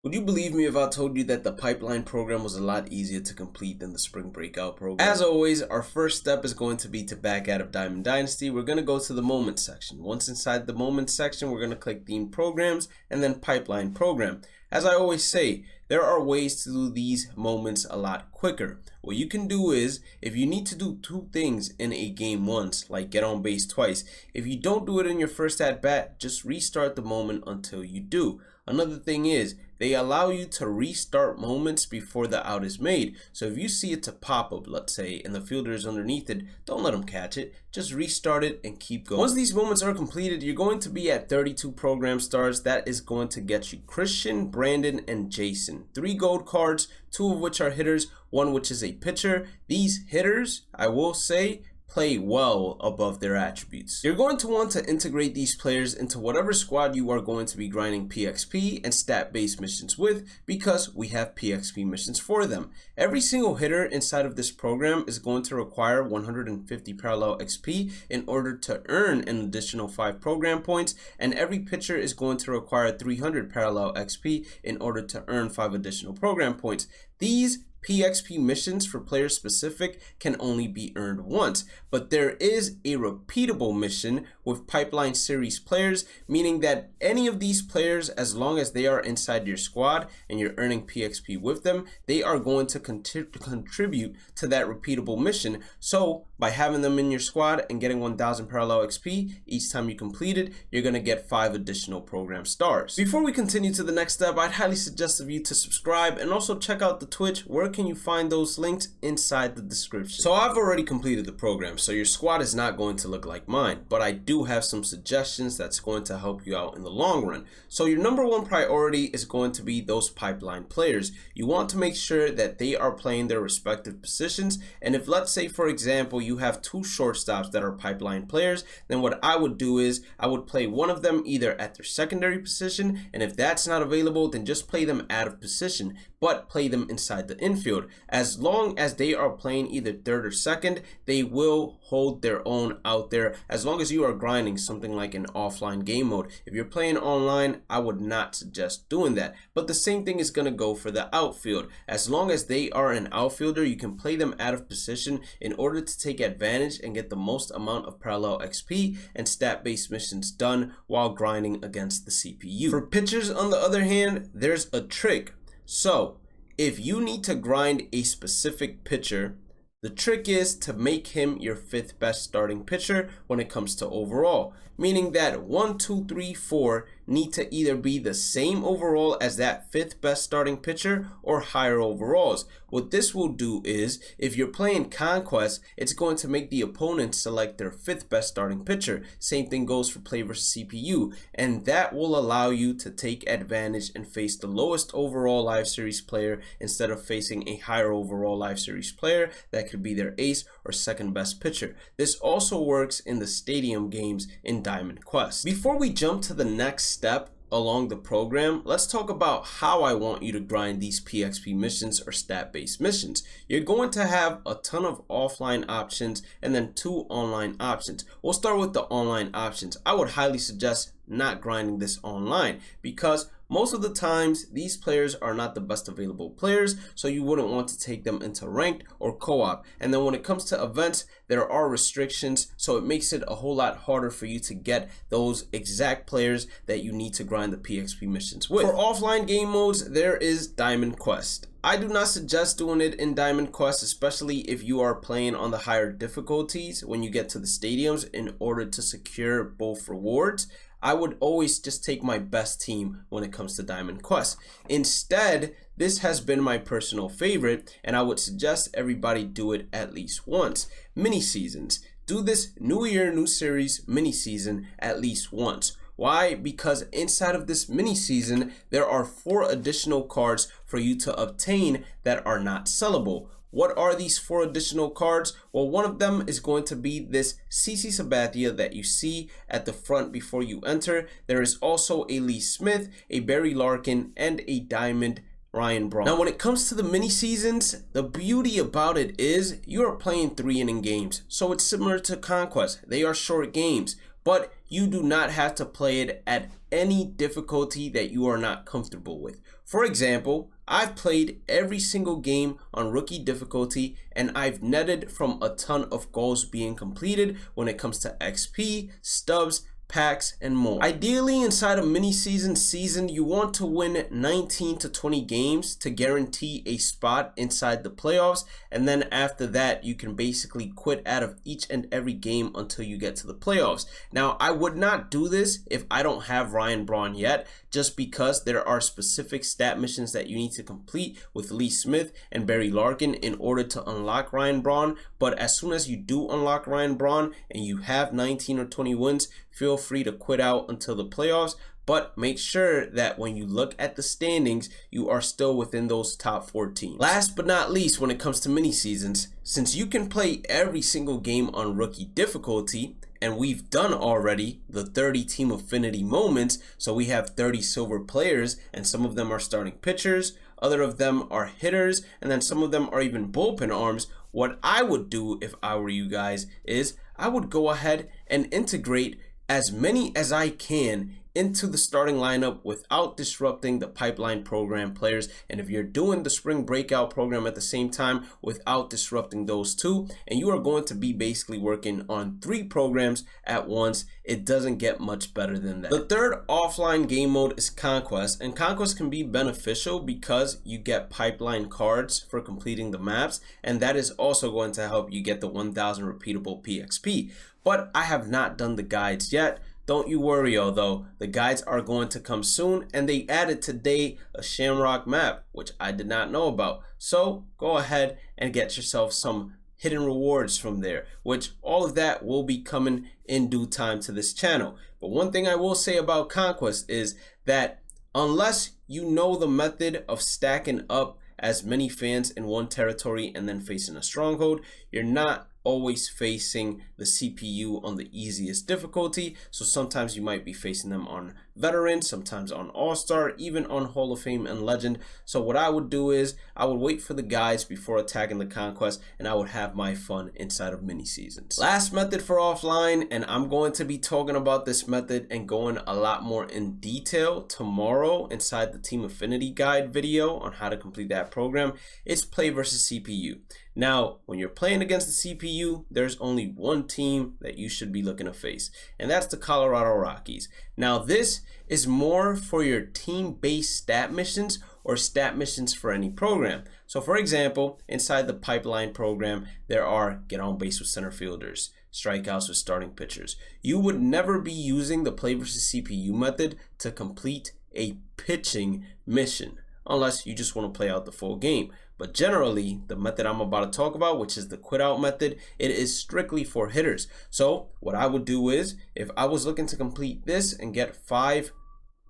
Would you believe me if I told you that the pipeline program was a lot easier to complete than the spring breakout program? As always, our first step is going to be to back out of Diamond Dynasty. We're going to go to the moment section. Once inside the moment section, we're going to click theme programs and then pipeline program. As I always say, there are ways to do these moments a lot quicker. What you can do is, if you need to do two things in a game once, like get on base twice, if you don't do it in your first at bat, just restart the moment until you do. Another thing is, they allow you to restart moments before the out is made. So if you see it's a pop-up, let's say, and the fielder is underneath it, don't let them catch it. Just restart it and keep going. Once these moments are completed, you're going to be at 32 program stars. That is going to get you Christian, Brandon, and Jason. 3 gold cards, 2 of which are hitters, 1 which is a pitcher. These hitters, I will say, play well above their attributes. You're going to want to integrate these players into whatever squad you are going to be grinding PXP and stat-based missions with, because we have PXP missions for them. Every single hitter inside of this program is going to require 150 parallel XP in order to earn an additional 5 program points, and every pitcher is going to require 300 parallel XP in order to earn 5 additional program points. These PXP missions for player specific can only be earned once, but there is a repeatable mission with pipeline series players, meaning that any of these players, as long as they are inside your squad and you're earning PXP with them, they are going to contribute to that repeatable mission. So by having them in your squad and getting 1000 parallel XP each time you complete it, you're going to get 5 additional program stars. Before we continue to the next step, I'd highly suggest of you to subscribe and also check out the Twitch. Where can you find those links? Inside the description. So I've already completed the program, so your squad is not going to look like mine, but I do have some suggestions that's going to help you out in the long run. So your number one priority is going to be those pipeline players. You want to make sure that they are playing their respective positions, and if, let's say for example, you have 2 shortstops that are pipeline players, then what I would do is I would play one of them either at their secondary position, and if that's not available, then just play them out of position, but play them inside the infield. As long as they are playing either third or second, they will hold their own out there, as long as you are grinding something like an offline game mode. If you're playing online, I would not suggest doing that, but the same thing is going to go for the outfield. As long as they are an outfielder, you can play them out of position in order to take advantage and get the most amount of parallel XP and stat-based missions done while grinding against the CPU. For pitchers, on the other hand, there's a trick. So if you need to grind a specific pitcher, the trick is to make him your 5th best starting pitcher when it comes to overall, meaning that 1, 2, 3, 4 need to either be the same overall as that 5th best starting pitcher or higher overalls. What this will do is, if you're playing Conquest, it's going to make the opponent select their 5th best starting pitcher. Same thing goes for play versus CPU, and that will allow you to take advantage and face the lowest overall live series player instead of facing a higher overall live series player that could be their ace or second best pitcher. This also works in the stadium games in Diamond Quest. Before we jump to the next step along the program, let's talk about how I want you to grind these PXP missions or stat-based missions. You're going to have a ton of offline options and then 2 online options. We'll start with the online options. I would highly suggest not grinding this online, because most of the times these players are not the best available players, so you wouldn't want to take them into ranked or co-op. And then when it comes to events, there are restrictions, so it makes it a whole lot harder for you to get those exact players that you need to grind the PXP missions with. For offline game modes, there is Diamond Quest. I do not suggest doing it in Diamond Quest, especially if you are playing on the higher difficulties when you get to the stadiums in order to secure both rewards. I would always just take my best team when it comes to Diamond Quest. Instead, this has been my personal favorite, and I would suggest everybody do it at least once. Mini seasons. Do this New Year, New Series mini season at least once. Why? Because inside of this mini season, there are 4 additional cards for you to obtain that are not sellable. What are these 4 additional cards? Well, one of them is going to be this CC Sabathia that you see at the front before you enter. There is also a Lee Smith, a Barry Larkin, and a Diamond Ryan Braun. Now, when it comes to the mini seasons, the beauty about it is you are playing 3-inning games. So it's similar to Conquest. They are short games, but you do not have to play it at any difficulty that you are not comfortable with. For example, I've played every single game on rookie difficulty and I've netted from a ton of goals being completed when it comes to XP, stubs, packs, and more. Ideally, inside a mini season, you want to win 19 to 20 games to guarantee a spot inside the playoffs, and then after that you can basically quit out of each and every game until you get to the playoffs. Now, I would not do this if I don't have Ryan Braun yet, just because there are specific stat missions that you need to complete with Lee Smith and Barry Larkin in order to unlock Ryan Braun. But as soon as you do unlock Ryan Braun and you have 19 or 20 wins, feel free to quit out until the playoffs, but make sure that when you look at the standings, you are still within those top 14. Last but not least, when it comes to mini seasons, since you can play every single game on rookie difficulty, and we've done already the 30 team affinity moments, so we have 30 silver players, and some of them are starting pitchers, other of them are hitters, and then some of them are even bullpen arms. What I would do if I were you guys is I would go ahead and integrate as many as I can into the starting lineup without disrupting the pipeline program players. And if you're doing the spring breakout program at the same time, without disrupting those two, and you are going to be basically working on 3 programs at once, it doesn't get much better than that. The third offline game mode is Conquest, and Conquest can be beneficial because you get pipeline cards for completing the maps, and that is also going to help you get the 1000 repeatable PXP. But I have not done the guides yet. Don't you worry, although the guides are going to come soon, and they added today a Shamrock map, which I did not know about. So go ahead and get yourself some hidden rewards from there, which all of that will be coming in due time to this channel. But one thing I will say about Conquest is that unless you know the method of stacking up as many fans in one territory and then facing a stronghold, you're not always facing the CPU on the easiest difficulty. So sometimes you might be facing them on veteran, sometimes on all-star, even on Hall of Fame and legend. So what I would do is I would wait for the guides before attacking the Conquest, and I would have my fun inside of mini seasons. Last method for offline, and I'm going to be talking about this method and going a lot more in detail tomorrow inside the Team Affinity Guide video on how to complete that program. It's play versus CPU. Now, when you're playing against the CPU, there's only one team that you should be looking to face, and that's the Colorado Rockies. Now, this is more for your team-based stat missions or stat missions for any program. So, for example, inside the pipeline program, there are get on base with center fielders, strikeouts with starting pitchers. You would never be using the play versus CPU method to complete a pitching mission, unless you just want to play out the full game. But generally, the method I'm about to talk about, which is the quit out method, it is strictly for hitters. So what I would do is, if I was looking to complete this and get 5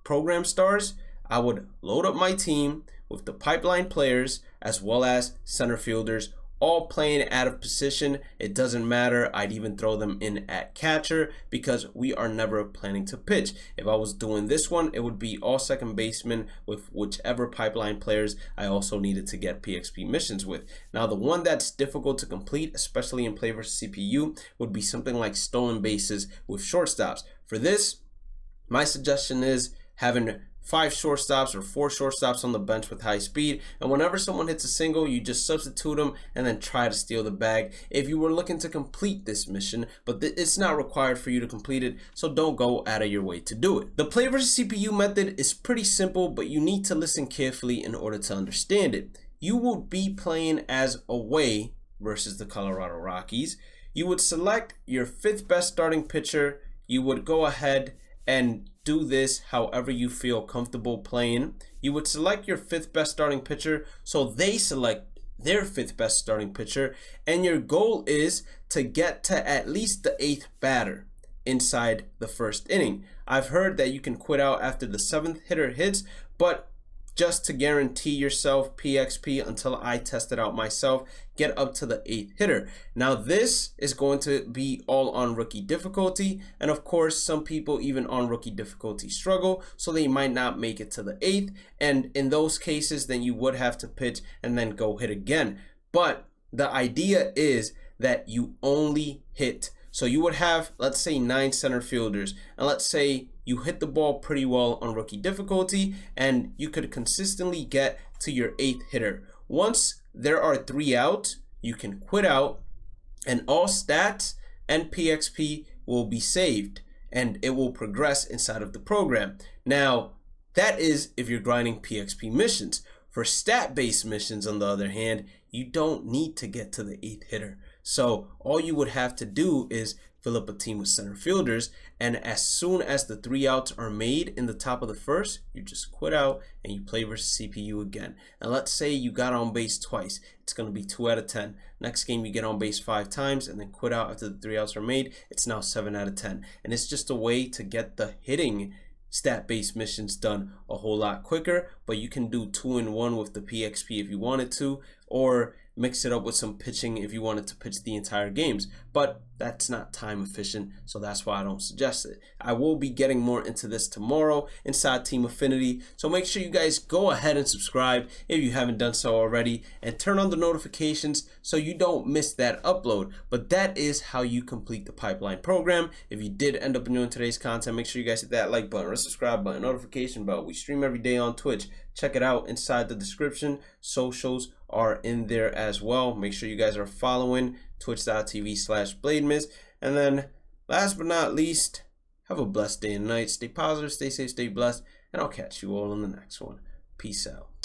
program stars, I would load up my team with the pipeline players as well as center fielders, all playing out of position. It doesn't matter. I'd even throw them in at catcher because we are never planning to pitch. If I was doing this one, it would be all second basemen with whichever pipeline players I also needed to get PXP missions with. Now, the one that's difficult to complete, especially in play versus CPU, would be something like stolen bases with shortstops. For this, my suggestion is having 5 shortstops or 4 shortstops on the bench with high speed, and whenever someone hits a single, you just substitute them and then try to steal the bag if you were looking to complete this mission. But it's not required for you to complete it, so don't go out of your way to do it. The play versus CPU method is pretty simple, but you need to listen carefully in order to understand it. You will be playing as away versus the Colorado Rockies. You would select your 5th best starting pitcher. You would go ahead and do this however you feel comfortable playing. You would select your 5th best starting pitcher, so they select their 5th best starting pitcher, and your goal is to get to at least the 8th batter inside the 1st inning. I've heard that you can quit out after the 7th hitter hits, but just to guarantee yourself PXP until I test it out myself, get up to the 8th hitter. Now, this is going to be all on rookie difficulty, and of course some people even on rookie difficulty struggle, so they might not make it to the 8th, and in those cases then you would have to pitch and then go hit again. But the idea is that you only hit So you would have, let's say, 9 center fielders, and let's say you hit the ball pretty well on rookie difficulty, and you could consistently get to your 8th hitter. Once there are 3 out, you can quit out, and all stats and PXP will be saved, and it will progress inside of the program. Now, that is if you're grinding PXP missions. For stat-based missions, on the other hand, you don't need to get to the 8th hitter. So all you would have to do is fill up a team with center fielders, and as soon as the 3 outs are made in the top of the first, you just quit out and you play versus CPU again. And let's say you got on base twice. It's going to be 2 out of 10. Next game you get on base 5 times and then quit out after the 3 outs are made. It's now 7 out of 10. And it's just a way to get the hitting stat-based missions done a whole lot quicker, but you can do 2-in-1 with the PXP if you wanted to, or mix it up with some pitching if you wanted to pitch the entire games, but that's not time efficient, so that's why I don't suggest it. I will be getting more into this tomorrow inside Team Affinity, so make sure you guys go ahead and subscribe if you haven't done so already, and turn on the notifications so you don't miss that upload. But that is how you complete the pipeline program. If you did end up enjoying today's content, make sure you guys hit that like button or subscribe button, notification bell. We stream every day on Twitch. Check it out inside the description. Socials are in there as well. Make sure you guys are following twitch.tv/BladeMiz. And then last but not least, have a blessed day and night. Stay positive, stay safe, stay blessed, and I'll catch you all in the next one. Peace out.